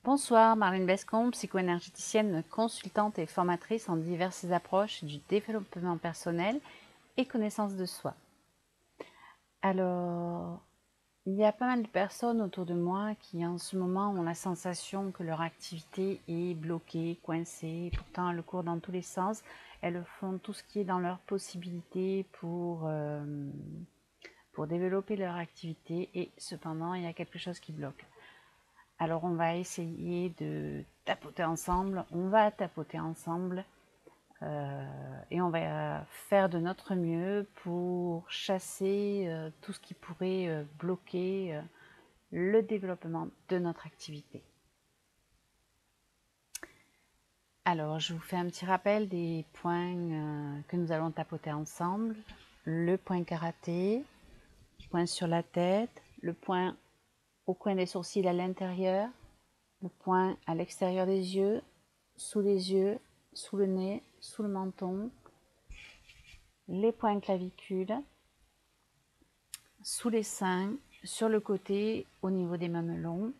Bonsoir, Marlène Bescombe, psycho-énergéticienne, consultante et formatrice en diverses approches du développement personnel et connaissance de soi. Alors, il y a pas mal de personnes autour de moi qui en ce moment ont la sensation que leur activité est bloquée, coincée, pourtant elles courent dans tous les sens, elles font tout ce qui est dans leur possibilité pour développer leur activité et cependant il y a quelque chose qui bloque. Alors on va essayer de tapoter ensemble, on va tapoter ensemble et on va faire de notre mieux pour chasser tout ce qui pourrait bloquer le développement de notre activité. Alors je vous fais un petit rappel des points que nous allons tapoter ensemble. Le point karaté, le point sur la tête, le point au coin des sourcils à l'intérieur, le point à l'extérieur des yeux, sous les yeux, sous le nez, sous le menton, les points clavicules, sous les seins, sur le côté, au niveau des mamelons.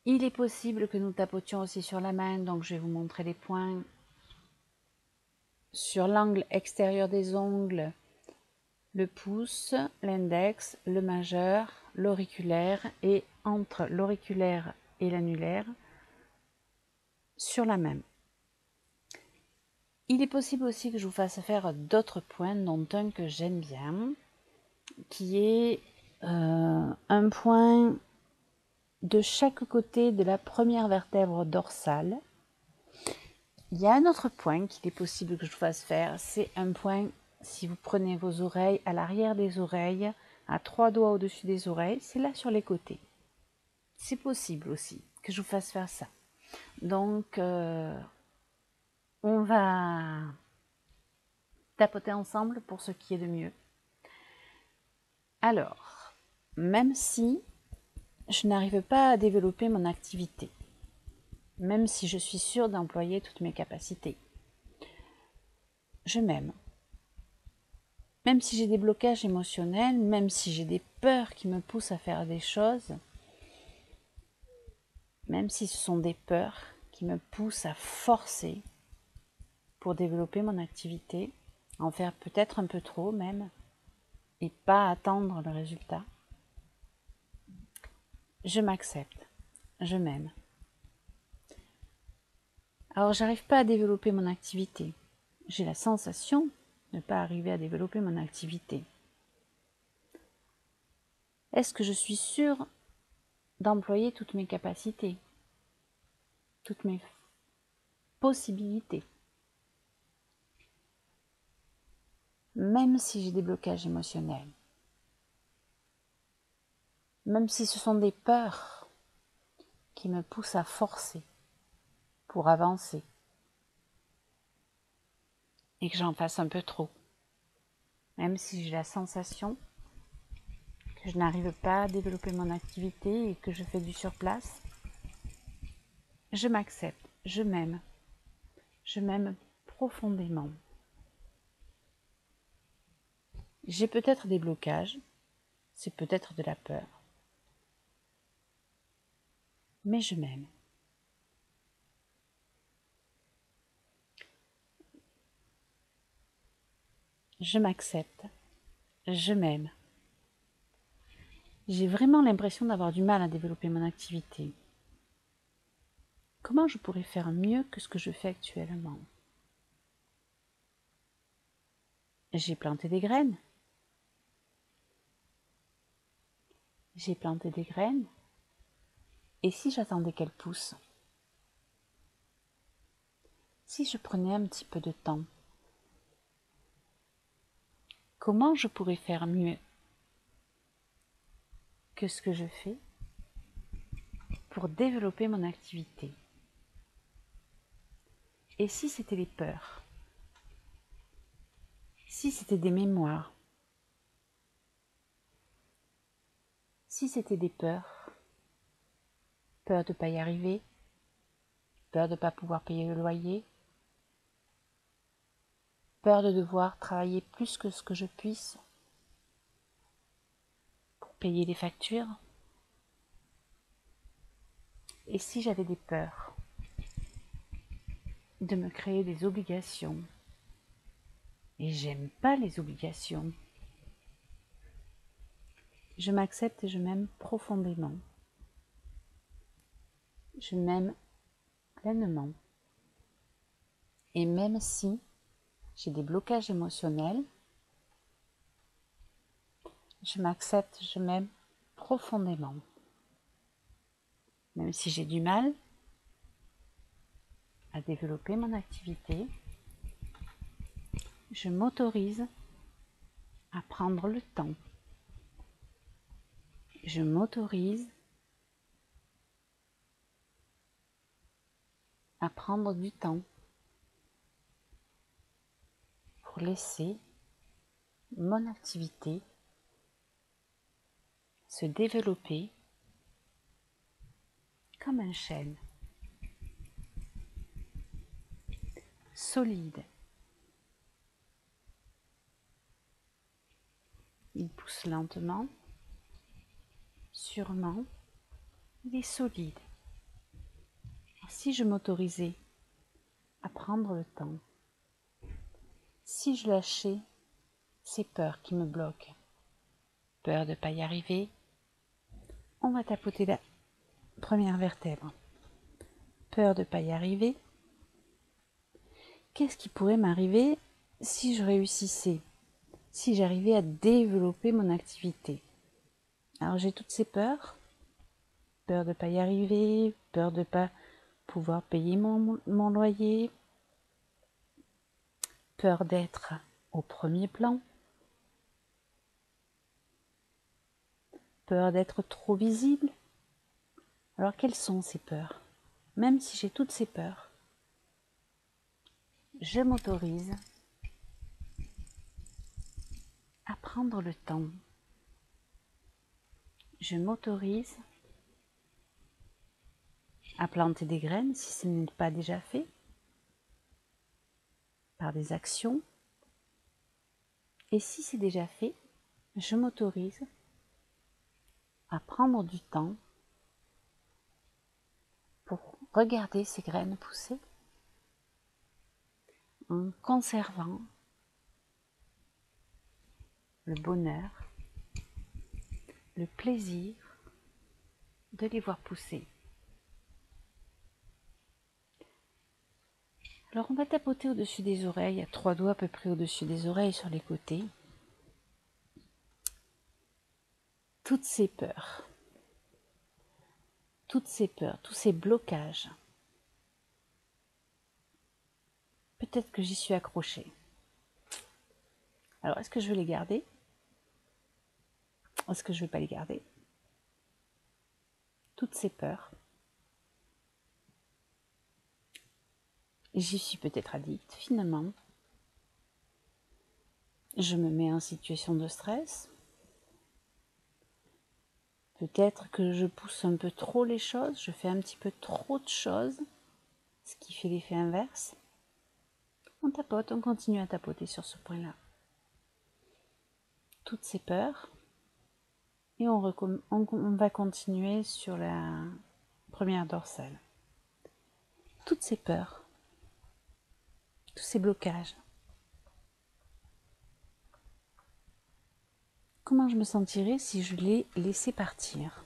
Il est possible que nous tapotions aussi sur la main, donc je vais vous montrer les points sur l'angle extérieur des ongles, le pouce, l'index, le majeur, l'auriculaire et entre l'auriculaire et l'annulaire sur la main. Il est possible aussi que je vous fasse faire d'autres points, dont un que j'aime bien, qui est un point de chaque côté de la première vertèbre dorsale. Il y a un autre point qu'il est possible que je vous fasse faire, c'est un point, si vous prenez vos oreilles, à l'arrière des oreilles, à 3 doigts au-dessus des oreilles, c'est là sur les côtés. C'est possible aussi que je vous fasse faire ça. Donc, on va tapoter ensemble pour ce qui est de mieux. Alors, même si je n'arrive pas à développer mon activité, même si je suis sûre d'employer toutes mes capacités, je m'aime. Même si j'ai des blocages émotionnels, même si j'ai des peurs qui me poussent à faire des choses, même si ce sont des peurs qui me poussent à forcer pour développer mon activité, en faire peut-être un peu trop même, et pas attendre le résultat, je m'accepte, je m'aime. Alors j'arrive pas à développer mon activité. J'ai la sensation de ne pas arriver à développer mon activité. Est-ce que je suis sûre d'employer toutes mes capacités, toutes mes possibilités? Même si j'ai des blocages émotionnels, même si ce sont des peurs qui me poussent à forcer pour avancer et que j'en fasse un peu trop, même si j'ai la sensation que je n'arrive pas à développer mon activité et que je fais du surplace, je m'accepte, je m'aime profondément. J'ai peut-être des blocages, c'est peut-être de la peur, mais je m'aime. Je m'accepte, je m'aime. J'ai vraiment l'impression d'avoir du mal à développer mon activité. Comment je pourrais faire mieux que ce que je fais actuellement? J'ai planté des graines. J'ai planté des graines. Et si j'attendais qu'elles poussent? Si je prenais un petit peu de temps? Comment je pourrais faire mieux que ce que je fais pour développer mon activité? Et si c'était les peurs? Si c'était des mémoires? Si c'était des peurs? Peur de ne pas y arriver? Peur de ne pas pouvoir payer le loyer? Peur de devoir travailler plus que ce que je puisse pour payer les factures? Et si j'avais des peurs de me créer des obligations, et j'aime pas les obligations, je m'accepte et je m'aime profondément. Je m'aime pleinement. Et même si j'ai des blocages émotionnels, je m'accepte, je m'aime profondément. Même si j'ai du mal à développer mon activité, je m'autorise à prendre le temps. Je m'autorise à prendre du temps pour laisser mon activité se développer comme un chêne, solide. Il pousse lentement, sûrement, il est solide. Alors, si je m'autorisais à prendre le temps, si je lâchais ces peurs qui me bloquent, peur de ne pas y arriver, on va tapoter la première vertèbre. Peur de ne pas y arriver. Qu'est-ce qui pourrait m'arriver si je réussissais, si j'arrivais à développer mon activité? Alors j'ai toutes ces peurs. Peur de ne pas y arriver, peur de ne pas pouvoir payer mon loyer, peur d'être au premier plan, peur d'être trop visible. Alors quelles sont ces peurs? Même si j'ai toutes ces peurs, je m'autorise à prendre le temps. Je m'autorise à planter des graines si ce n'est pas déjà fait, par des actions. Et si c'est déjà fait, je m'autorise à prendre du temps pour regarder ces graines pousser en conservant le bonheur, le plaisir de les voir pousser. Alors on va tapoter au-dessus des oreilles, à 3 doigts à peu près au-dessus des oreilles sur les côtés. Toutes ces peurs, tous ces blocages. Peut-être que j'y suis accrochée. Alors est-ce que je vais les garder? Est-ce que je ne vais pas les garder? Toutes ces peurs. J'y suis peut-être addict finalement. Je me mets en situation de stress. Peut-être que je pousse un peu trop les choses, je fais un petit peu trop de choses, ce qui fait l'effet inverse. On tapote, on continue à tapoter sur ce point-là. Toutes ces peurs. Et on va continuer sur la première dorsale. Toutes ces peurs, tous ces blocages. Comment je me sentirais si je les laissais partir?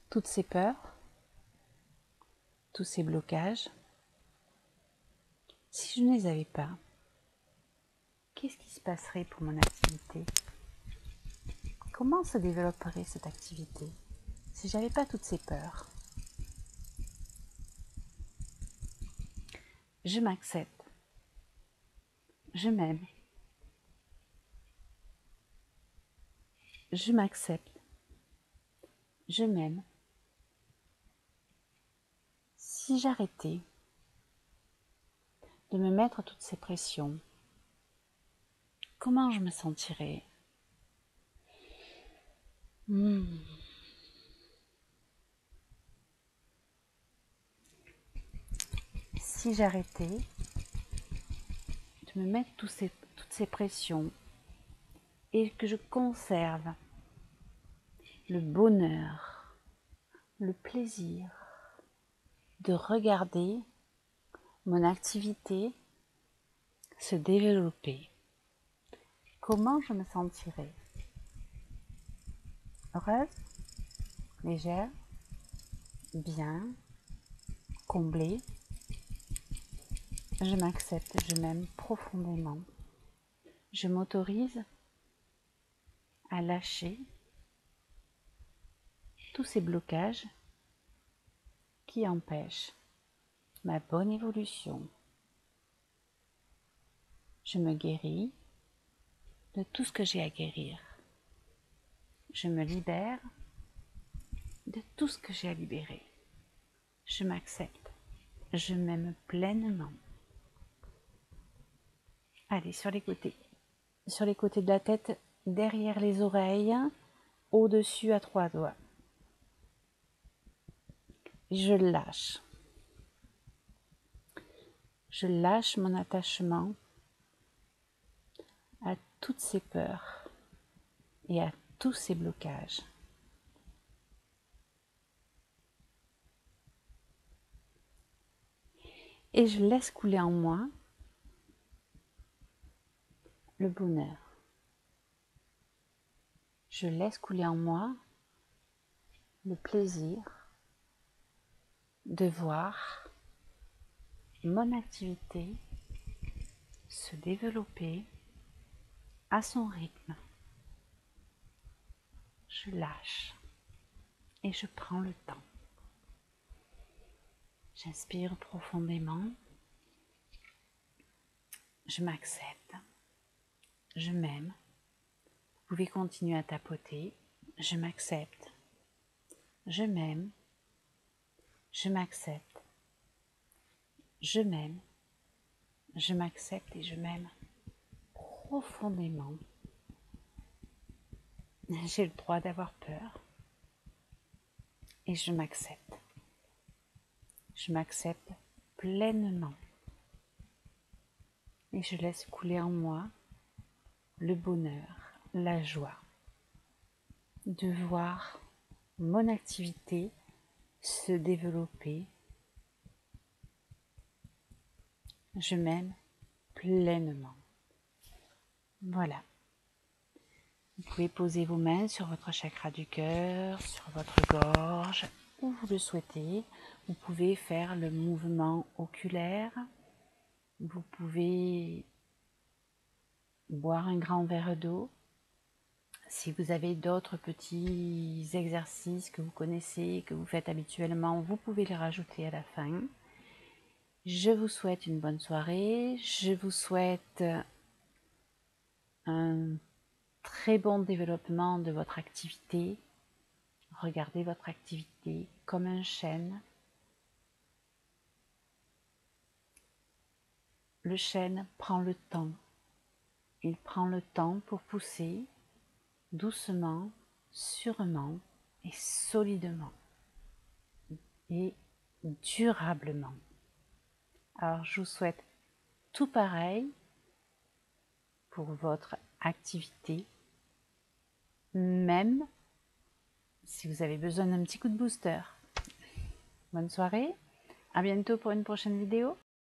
Toutes ces peurs, tous ces blocages, si je ne les avais pas, qu'est-ce qui se passerait pour mon activité? Comment se développerait cette activité si je n'avais pas toutes ces peurs? Je m'accepte, je m'aime, je m'accepte, je m'aime. Si j'arrêtais de me mettre toutes ces pressions, comment je me sentirais? Si j'arrêtais de me mettre toutes ces pressions et que je conserve le bonheur, le plaisir de regarder mon activité se développer. Comment je me sentirai? Heureuse, légère, bien, comblée. Je m'accepte, je m'aime profondément. Je m'autorise à lâcher tous ces blocages qui empêchent ma bonne évolution. Je me guéris de tout ce que j'ai à guérir. Je me libère de tout ce que j'ai à libérer. Je m'accepte. Je m'aime pleinement. Allez, sur les côtés. Sur les côtés de la tête, derrière les oreilles, au-dessus à 3 doigts. Je lâche. Je lâche mon attachement à toutes ces peurs et à tous ces blocages. Et je laisse couler en moi le bonheur. Je laisse couler en moi le plaisir de voir mon activité se développer à son rythme. Je lâche et je prends le temps. J'inspire profondément. Je m'accepte. Je m'aime. Vous pouvez continuer à tapoter. Je m'accepte. Je m'aime. Je m'accepte. Je m'aime. Je m'accepte et je m'aime profondément. J'ai le droit d'avoir peur. Et je m'accepte. Je m'accepte pleinement. Et je laisse couler en moi le bonheur, la joie de voir mon activité se développer. Je m'aime pleinement. Voilà. Vous pouvez poser vos mains sur votre chakra du cœur, sur votre gorge, où vous le souhaitez. Vous pouvez faire le mouvement oculaire. Vous pouvez boire un grand verre d'eau. Si vous avez d'autres petits exercices que vous connaissez, que vous faites habituellement, vous pouvez les rajouter à la fin. Je vous souhaite une bonne soirée. Je vous souhaite un très bon développement de votre activité. Regardez votre activité comme un chêne. Le chêne prend le temps. Il prend le temps pour pousser doucement, sûrement et solidement et durablement. Alors je vous souhaite tout pareil pour votre activité, même si vous avez besoin d'un petit coup de booster. Bonne soirée, à bientôt pour une prochaine vidéo.